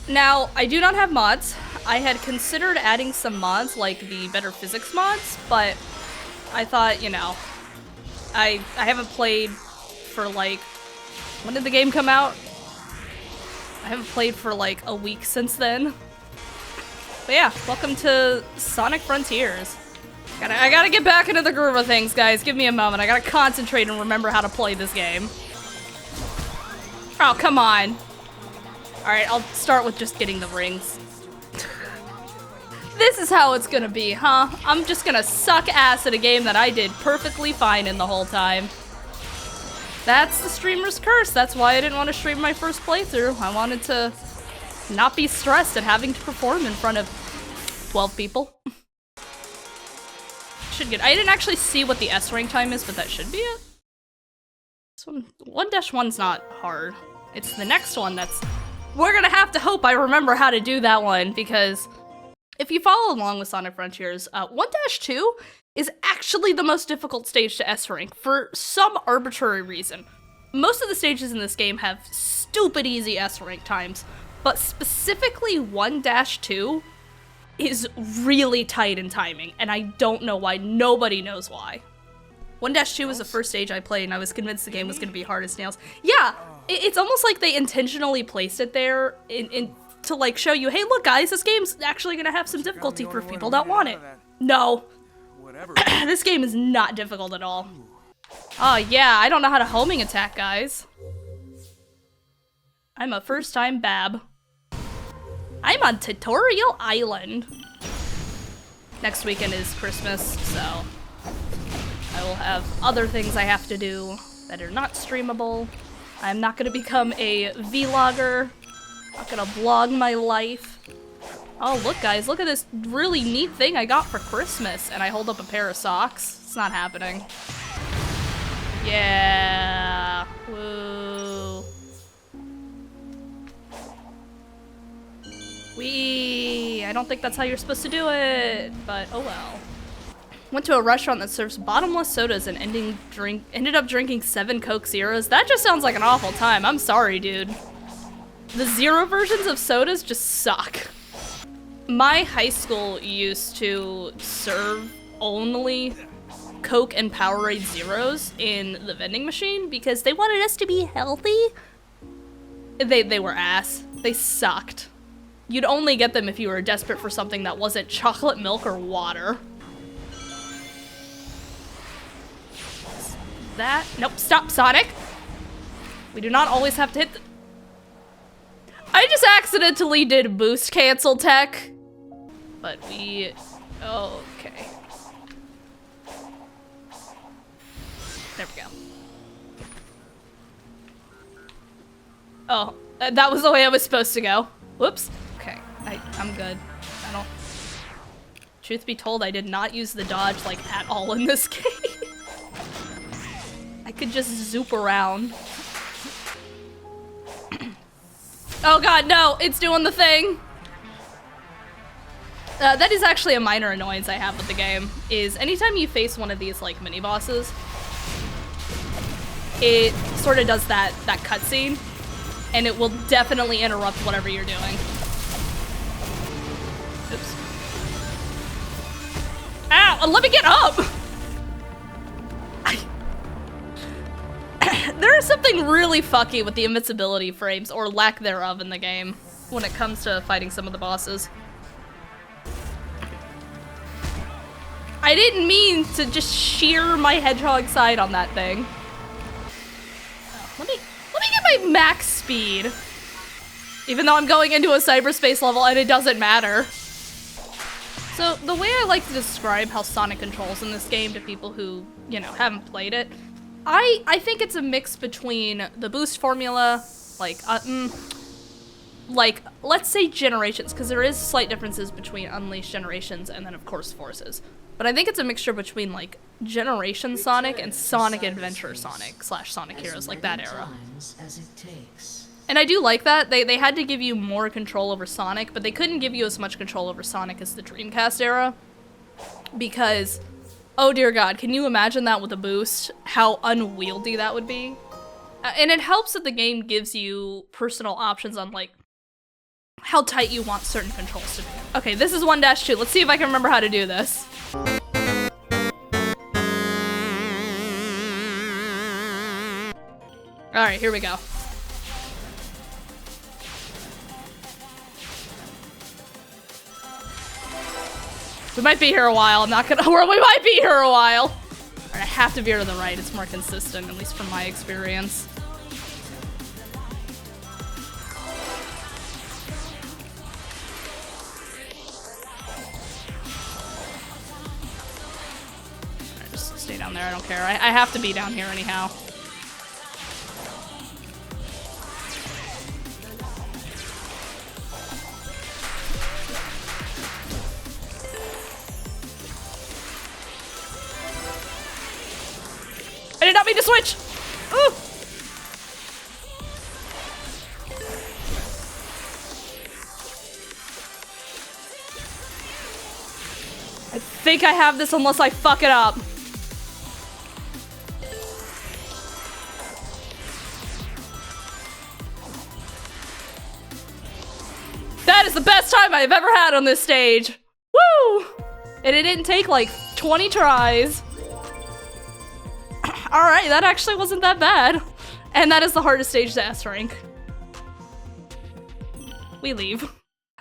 Now, I do not have mods. I had considered adding some mods, like the better physics mods, but I thought, you know, I haven't played for like, when did the game come out? I haven't played for like a week since then. But yeah, welcome to Sonic Frontiers. I gotta get back into the groove of things, guys. Give me a moment. I gotta concentrate and remember how to play this game. Oh, come on. Alright, I'll start with just getting the rings. This is how it's gonna be, huh? I'm just gonna suck ass at a game that I did perfectly fine in the whole time. That's the streamer's curse. That's why I didn't want to stream my first playthrough. I wanted to not be stressed at having to perform in front of 12 people. Should get. I didn't actually see what the S rank time is, but that should be it. This one, 1-1's not hard. It's the next one that's... We're gonna have to hope I remember how to do that one, because if you follow along with Sonic Frontiers, 1-2 is actually the most difficult stage to S rank for some arbitrary reason. Most of the stages in this game have stupid easy S rank times, but specifically 1-2 is really tight in timing, and I don't know why. Nobody knows why. 1-2 was the first stage I played, and I was convinced the game was gonna be hard as nails. Yeah, it's almost like they intentionally placed it there to like show you, hey look guys, this game's actually gonna have some difficulty for people that want it. No. This game is not difficult at all. Oh yeah, I don't know how to homing attack, guys. I'm a first-time Bab. I'm on Tutorial Island. Next weekend is Christmas, so I will have other things I have to do that are not streamable. I'm not gonna become a vlogger. I'm not gonna vlog my life. Oh, look guys, look at this really neat thing I got for Christmas, and I hold up a pair of socks. It's not happening. Yeah. Woo. Wee. I don't think that's how you're supposed to do it, but oh well. Went to a restaurant that serves bottomless sodas and ended up drinking 7 Coke Zeros. That just sounds like an awful time. I'm sorry, dude. The zero versions of sodas just suck. My high school used to serve only Coke and Powerade Zeros in the vending machine because they wanted us to be healthy. They were ass. They sucked. You'd only get them if you were desperate for something that wasn't chocolate milk or water. That? Nope, stop, Sonic! We do not always have to hit the... I just accidentally did boost cancel tech. But we... Okay. There we go. Oh, that was the way I was supposed to go. Whoops. Okay, I'm good. I don't... Truth be told, I did not use the dodge, like, at all in this game. I could just zoop around. Oh god, no! It's doing the thing! That is actually a minor annoyance I have with the game, is anytime you face one of these, like, mini-bosses, it sort of does that cutscene, and it will definitely interrupt whatever you're doing. Oops. Ow! Let me get up! There is something really fucky with the invincibility frames, or lack thereof, in the game when it comes to fighting some of the bosses. I didn't mean to just shear my hedgehog side on that thing. Oh, let me get my max speed. Even though I'm going into a cyberspace level and it doesn't matter. So the way I like to describe how Sonic controls in this game to people who, you know, haven't played it, I think it's a mix between the boost formula, like let's say generations, because there is slight differences between Unleashed Generations and then of course Forces. But I think it's a mixture between like Generation Sonic and Sonic Adventure Sonic / Sonic Heroes, like that era. And I do like that. They had to give you more control over Sonic, but they couldn't give you as much control over Sonic as the Dreamcast era. Because, oh dear god, can you imagine that with a boost? How unwieldy that would be? And it helps that the game gives you personal options on like how tight you want certain controls to be. Okay, this is 1-2. Let's see if I can remember how to do this. All right, here we go. We might be here a while. I'm not gonna. Or we might be here a while. All right, I have to veer to the right. It's more consistent, at least from my experience. All right, just stay down there. I don't care. I have to be down here anyhow. I did not mean to switch! Ooh! I think I have this unless I fuck it up. That is the best time I've ever had on this stage. Woo! And it didn't take like 20 tries. Alright, that actually wasn't that bad. And that is the hardest stage to S rank. We leave.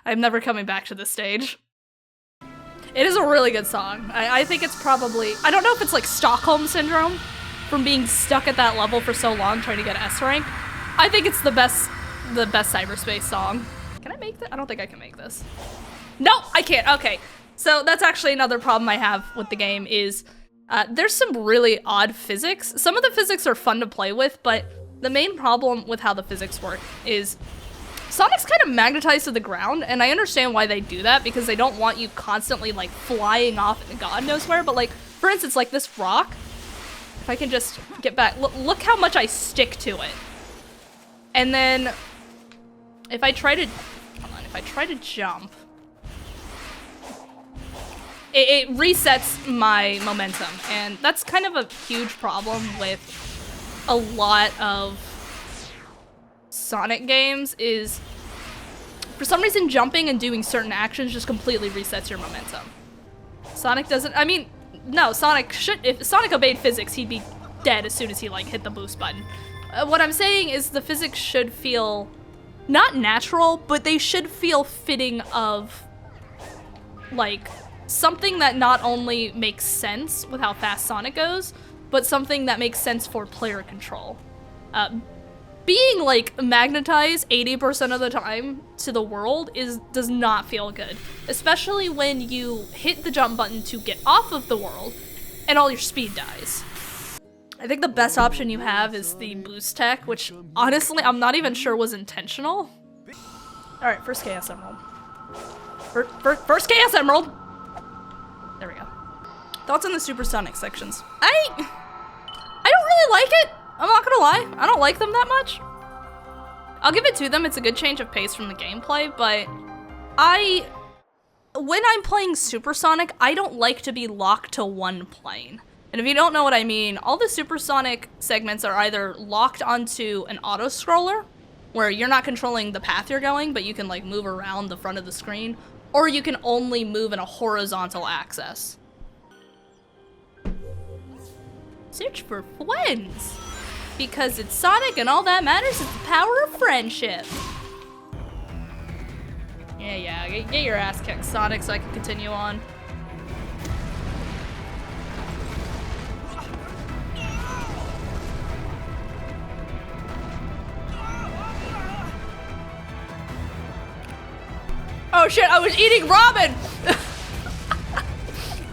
I'm never coming back to this stage. It is a really good song. I think it's probably... I don't know if it's like Stockholm Syndrome from being stuck at that level for so long trying to get S rank. I think it's the best Cyberspace song. Can I make this? I don't think I can make this. No, I can't. Okay. So that's actually another problem I have with the game is... there's some really odd physics. Some of the physics are fun to play with, but the main problem with how the physics work is Sonic's kind of magnetized to the ground, and I understand why they do that, because they don't want you constantly, like, flying off God knows where, but, like, for instance, like, this rock, if I can just get back, look how much I stick to it. And then, if I try to, hold on, if I try to jump, it resets my momentum, and that's kind of a huge problem with a lot of Sonic games is, for some reason, jumping and doing certain actions just completely resets your momentum. Sonic doesn't, I mean, no, Sonic should, if Sonic obeyed physics, he'd be dead as soon as he, like, hit the boost button. What I'm saying is the physics should feel, not natural, but they should feel fitting of, like, something that not only makes sense with how fast Sonic goes, but something that makes sense for player control. Being, like, magnetized 80% of the time to the world does not feel good. Especially when you hit the jump button to get off of the world, and all your speed dies. I think the best option you have is the boost tech, which, honestly, I'm not even sure was intentional. Alright, first Chaos Emerald. First Chaos Emerald! There we go. Thoughts on the Supersonic sections? I don't really like it. I'm not gonna lie. I don't like them that much. I'll give it to them. It's a good change of pace from the gameplay, but when I'm playing Supersonic, I don't like to be locked to one plane. And if you don't know what I mean, all the Supersonic segments are either locked onto an auto-scroller, where you're not controlling the path you're going, but you can, like, move around the front of the screen, or you can only move in a horizontal axis. Search for friends! Because it's Sonic and all that matters is the power of friendship. Yeah, get your ass kicked, Sonic, so I can continue on. Oh shit, I was eating ramen!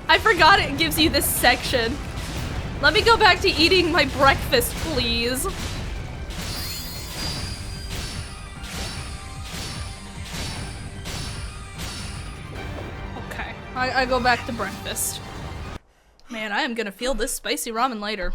I forgot it gives you this section. Let me go back to eating my breakfast, please. Okay, I go back to breakfast. Man, I am gonna feel this spicy ramen later.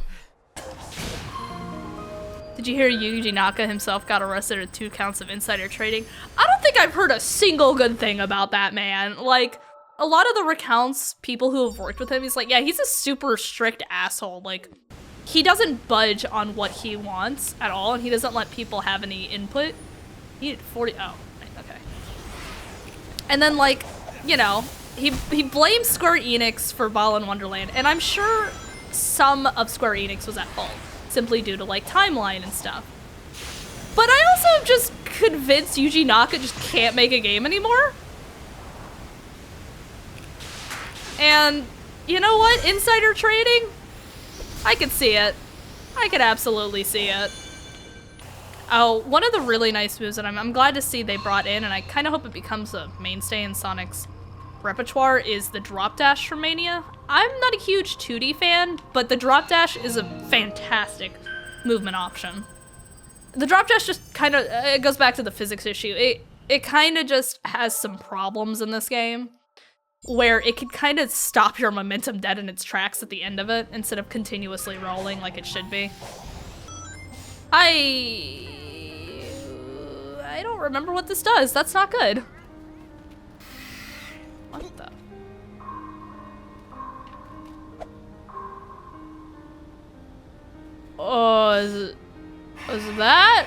Did you hear Yuji Naka himself got arrested at 2 counts of insider trading? I don't think I've heard a single good thing about that man. Like, a lot of the recounts, people who have worked with him, he's like, yeah, he's a super strict asshole. Like, he doesn't budge on what he wants at all, and he doesn't let people have any input. He needed 40, oh, right, okay. And then, like, you know, he blames Square Enix for Balan Wonderland, and I'm sure some of Square Enix was at fault, simply due to, like, timeline and stuff. But I also am just convinced Yuji Naka just can't make a game anymore. And you know what? Insider trading? I could see it. I could absolutely see it. Oh, one of the really nice moves that I'm glad to see they brought in, and I kind of hope it becomes a mainstay in Sonic's repertoire, is the drop dash from Mania. I'm not a huge 2D fan, but the drop dash is a fantastic movement option. The drop dash just kind of, it goes back to the physics issue. It kind of just has some problems in this game, where it could kind of stop your momentum dead in its tracks at the end of it, instead of continuously rolling like it should be. I don't remember what this does. That's not good. What the? Oh, is that?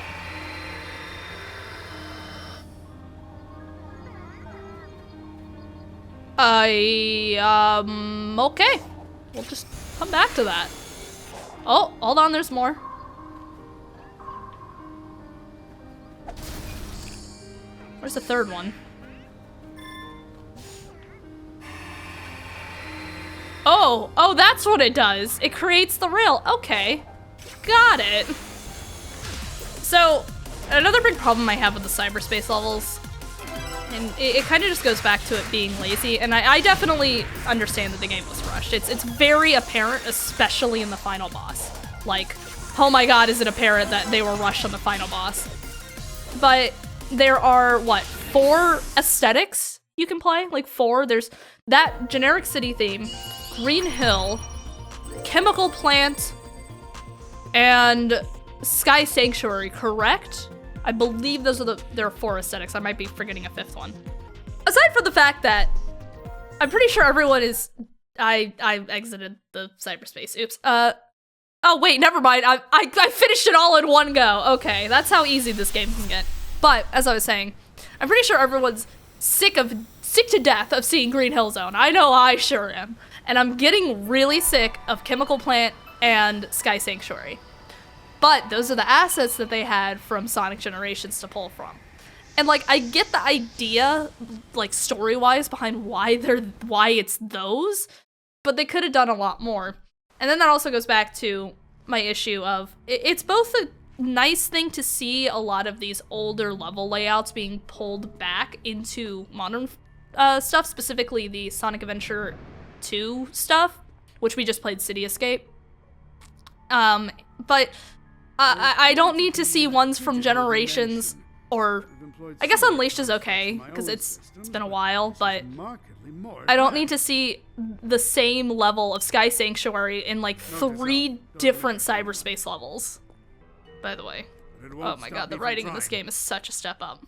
Okay. We'll just come back to that. Oh, hold on, there's more. Where's the third one? Oh, that's what it does. It creates the rail. Okay, got it. So, another big problem I have with the cyberspace levels, and it kind of just goes back to it being lazy, and I definitely understand that the game was rushed. It's very apparent, especially in the final boss. Like, oh my god, is it apparent that they were rushed on the final boss. But there are, what, 4 aesthetics you can play? Like 4? There's that generic city theme, Green Hill, Chemical Plant, and Sky Sanctuary, correct? I believe those are there are 4 aesthetics. I might be forgetting a 5th one. Aside from the fact that I'm pretty sure everyone is, I exited the cyberspace. Oops. Oh wait, never mind. I finished it all in one go. Okay, that's how easy this game can get. But as I was saying, I'm pretty sure everyone's sick to death of seeing Green Hill Zone. I know I sure am. And I'm getting really sick of Chemical Plant and Sky Sanctuary. But those are the assets that they had from Sonic Generations to pull from. And like, I get the idea, like story-wise, behind why it's those, but they could have done a lot more. And then that also goes back to my issue of, it's both a nice thing to see a lot of these older level layouts being pulled back into modern stuff, specifically the Sonic Adventure 2 stuff, which we just played City Escape. But I don't need to see ones from Generations, or I guess Unleashed is okay, because it's been a while, but I don't need to see the same level of Sky Sanctuary in like 3 different cyberspace levels. By the way. Oh my god, the writing in this game is such a step up.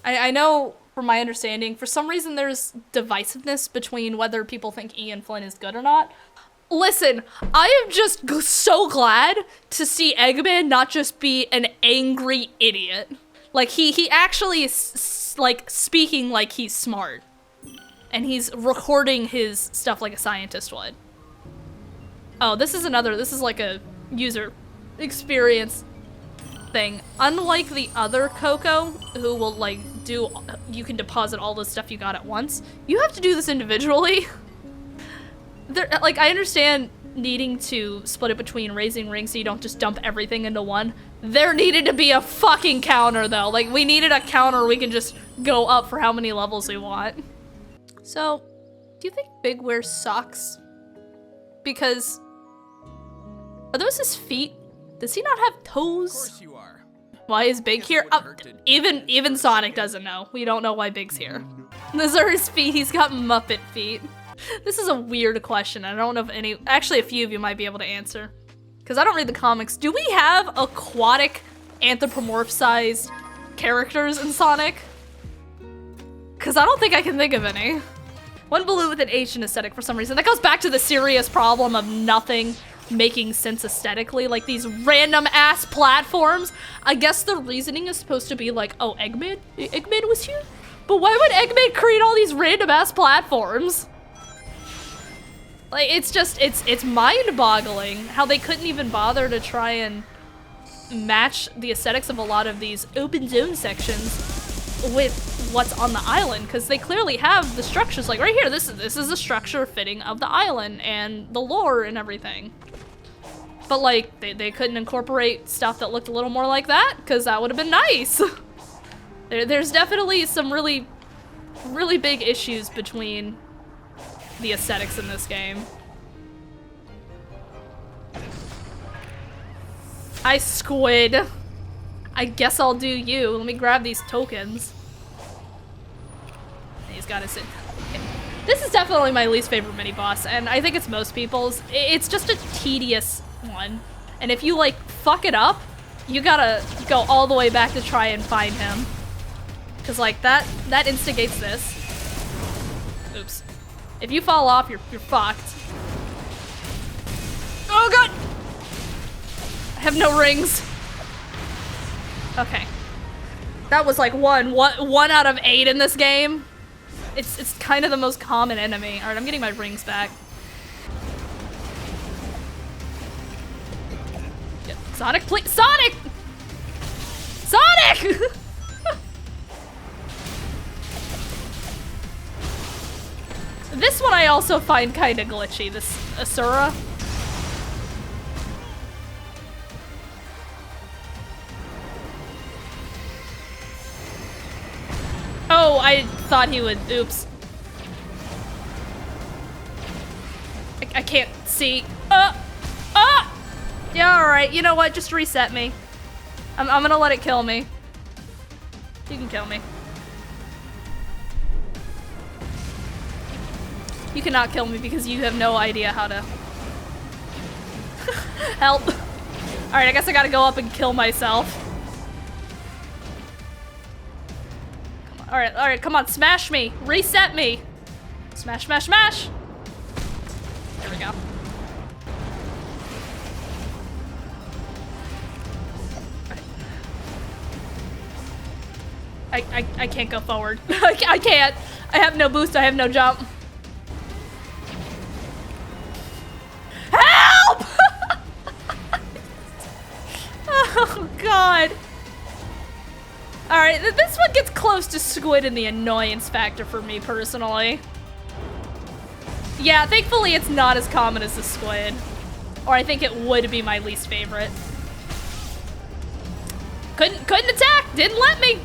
I know, from my understanding, for some reason there's divisiveness between whether people think Ian Flynn is good or not. Listen, I am just so glad to see Eggman not just be an angry idiot. Like, he actually is, like, speaking like he's smart. And he's recording his stuff like a scientist would. Oh, this is like a user experience thing. Unlike the other Coco, who will, like, you can deposit all the stuff you got at once, you have to do this individually. Like, I understand needing to split it between raising rings so you don't just dump everything into one. There needed to be a fucking counter, though. Like, we needed a counter we can just go up for how many levels we want. So, do you think Big wears socks? Because, are those his feet? Does he not have toes? Of course you are. Why is Big here? Even Sonic doesn't know. We don't know why Big's here. Those are his feet. He's got Muppet feet. This is a weird question. I don't know if actually a few of you might be able to answer. Because I don't read the comics. Do we have aquatic anthropomorph-sized characters in Sonic? Because I don't think I can think of any. One balloon with an Asian aesthetic for some reason. That goes back to the serious problem of nothing making sense aesthetically. Like these random ass platforms. I guess the reasoning is supposed to be like, oh, Eggman was here? But why would Eggman create all these random ass platforms? Like, it's just, it's mind-boggling how they couldn't even bother to try and match the aesthetics of a lot of these open zone sections with what's on the island, because they clearly have the structures, like right here, this is a structure fitting of the island and the lore and everything. But like, they couldn't incorporate stuff that looked a little more like that, because that would have been nice. There's definitely some really, really big issues between the aesthetics in this game. Hi, Squid. I guess I'll do you. Let me grab these tokens. He's got his... This is definitely my least favorite mini-boss, and I think it's most people's. It's just a tedious one. And if you, like, fuck it up, you gotta go all the way back to try and find him. Because, like, that instigates this. Oops. If you fall off, you're fucked. Oh god! I have no rings. Okay. That was like one out of 8 in this game. It's kind of the most common enemy. Alright, I'm getting my rings back. Yeah. Sonic, please! Sonic! Sonic! This one I also find kind of glitchy, this Asura. Oh, I thought he would, oops. I can't see. Yeah, alright, you know what, just reset me. I'm gonna let it kill me. You can kill me. You cannot kill me because you have no idea how to help. Alright, I guess I gotta go up and kill myself. Come on. Alright, come on, smash me. Reset me. Smash, smash, smash. There we go. I can't go forward. I can't. I have no boost, I have no jump. Help! Oh god. Alright, this one gets close to Squid in the annoyance factor for me personally. Yeah, thankfully it's not as common as the Squid. Or I think it would be my least favorite. Couldn't attack! Didn't let me!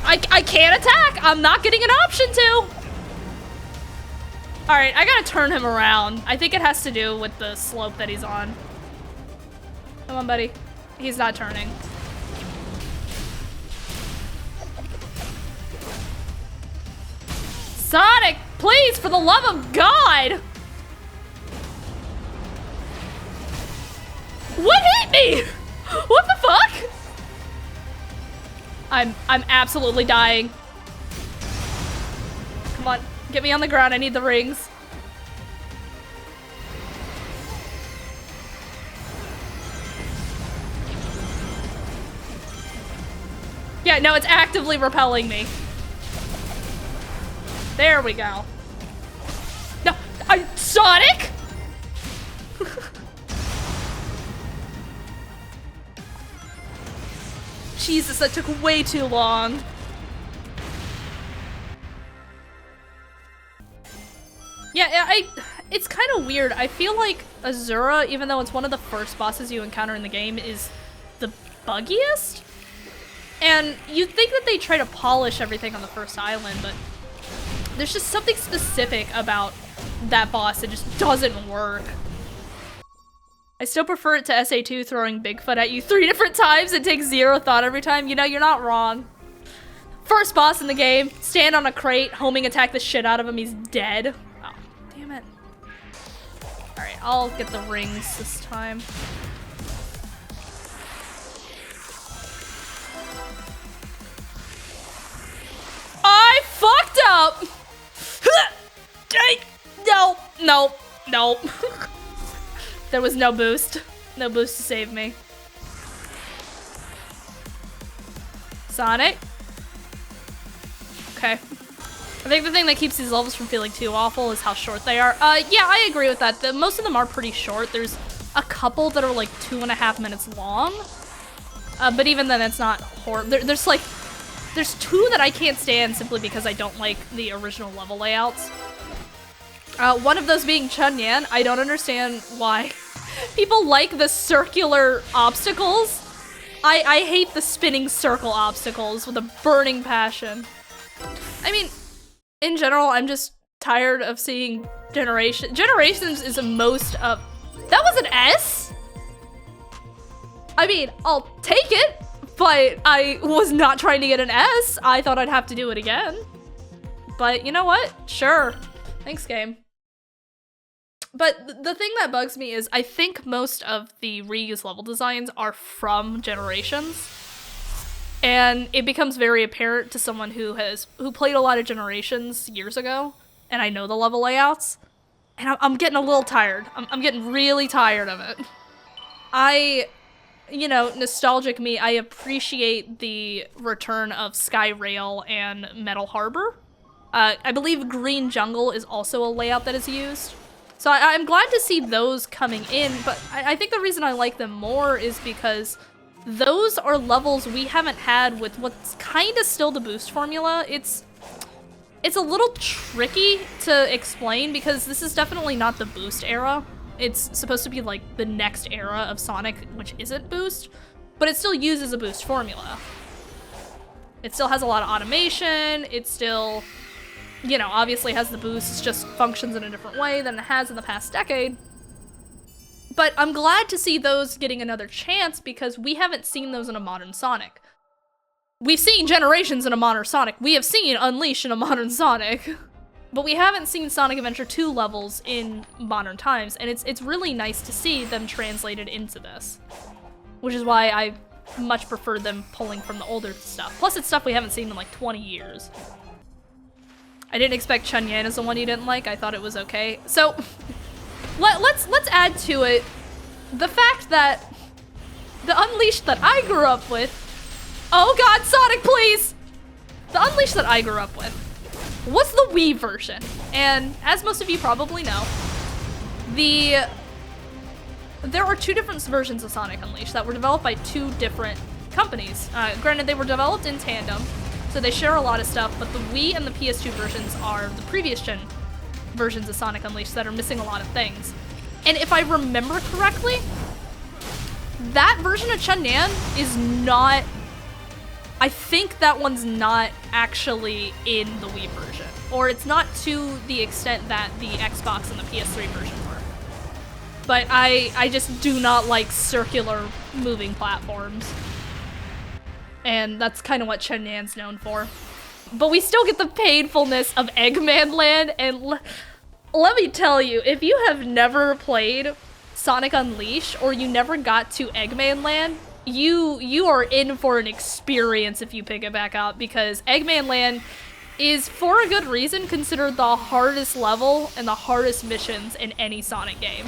I can't attack! I'm not getting an option to! Alright, I gotta turn him around. I think it has to do with the slope that he's on. Come on, buddy. He's not turning. Sonic, please, for the love of God! What hit me? What the fuck? I'm absolutely dying. Come on, get me on the ground. I need the rings. Yeah, no, it's actively repelling me. There we go. No, Sonic? Jesus, that took way too long. Yeah, it's kind of weird. I feel like Asura, even though it's one of the first bosses you encounter in the game, is the buggiest. And you'd think that they try to polish everything on the first island, but there's just something specific about that boss that just doesn't work. I still prefer it to SA2 throwing Bigfoot at you 3 different times and takes 0 thought every time. You know, you're not wrong. First boss in the game, stand on a crate, homing attack the shit out of him, he's dead. Oh, damn it. Alright, I'll get the rings this time. I fucked up! No. There was no boost. No boost to save me. Sonic. Okay. I think the thing that keeps these levels from feeling too awful is how short they are. Yeah, I agree with that. Most of them are pretty short. There's a couple that are like 2.5 minutes long. But even then, it's not horrible. There's two that I can't stand simply because I don't like the original level layouts. One of those being Chunyan. I don't understand why people like the circular obstacles. I hate the spinning circle obstacles with a burning passion. I mean, in general, I'm just tired of seeing Generations is the most of... That was an S? I mean, I'll take it, but I was not trying to get an S. I thought I'd have to do it again. But you know what? Sure. Thanks, game. But the thing that bugs me is I think most of the reused level designs are from Generations. And it becomes very apparent to someone who played a lot of Generations years ago, and I know the level layouts, and I'm getting a little tired. I'm getting really tired of it. You know, nostalgic me, I appreciate the return of Skyrail and Metal Harbor. I believe Green Jungle is also a layout that is used. So I'm glad to see those coming in, but I think the reason I like them more is because those are levels we haven't had with what's kind of still the boost formula. It's a little tricky to explain because this is definitely not the boost era. It's supposed to be like the next era of Sonic, which isn't boost, but it still uses a boost formula. It still has a lot of automation. It still, you know, obviously has the boost. It just functions in a different way than it has in the past decade. But I'm glad to see those getting another chance because we haven't seen those in a modern Sonic. We've seen Generations in a modern Sonic. We have seen Unleash in a modern Sonic. But we haven't seen Sonic Adventure 2 levels in modern times, and it's really nice to see them translated into this. Which is why I much prefer them pulling from the older stuff. Plus it's stuff we haven't seen in like 20 years. I didn't expect Chunyan as the one you didn't like. I thought it was okay. So let's add to it the fact that the Unleash that I grew up with. Oh god, Sonic, please! The Unleash that I grew up with was the Wii version. And as most of you probably know, there were two different versions of Sonic Unleashed that were developed by two different companies. Granted, they were developed in tandem, so they share a lot of stuff, but the Wii and the PS2 versions are the previous gen versions of Sonic Unleashed that are missing a lot of things. And if I remember correctly, that version of Chunyan is not... I think that one's not actually in the Wii version. Or it's not to the extent that the Xbox and the PS3 version were. But I just do not like circular moving platforms. And that's kind of what Chunyan's known for. But we still get the painfulness of Eggman Land, and let me tell you, if you have never played Sonic Unleashed, or you never got to Eggman Land, you are in for an experience if you pick it back up, because Eggman Land is, for a good reason, considered the hardest level and the hardest missions in any Sonic game.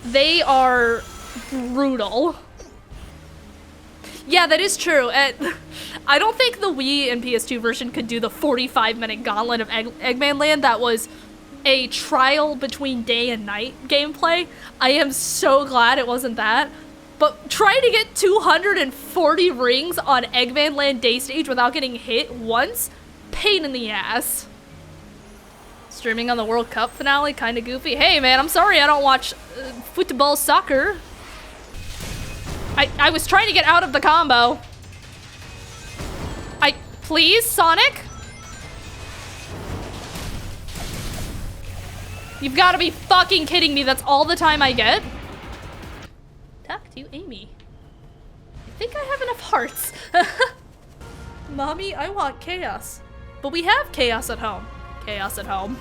They are brutal. Yeah, that is true. I don't think the Wii and PS2 version could do the 45-minute gauntlet of Eggman Land. That was a trial between day and night gameplay. I am so glad it wasn't that. But trying to get 240 rings on Eggman Land Day Stage without getting hit once? Pain in the ass. Streaming on the World Cup finale? Kinda goofy. Hey man, I'm sorry I don't watch football soccer. I was trying to get out of the combo. Please, Sonic? You've got to be fucking kidding me. That's all the time I get? Talk to Amy. I think I have enough hearts. Mommy, I want chaos. But we have chaos at home. Chaos at home.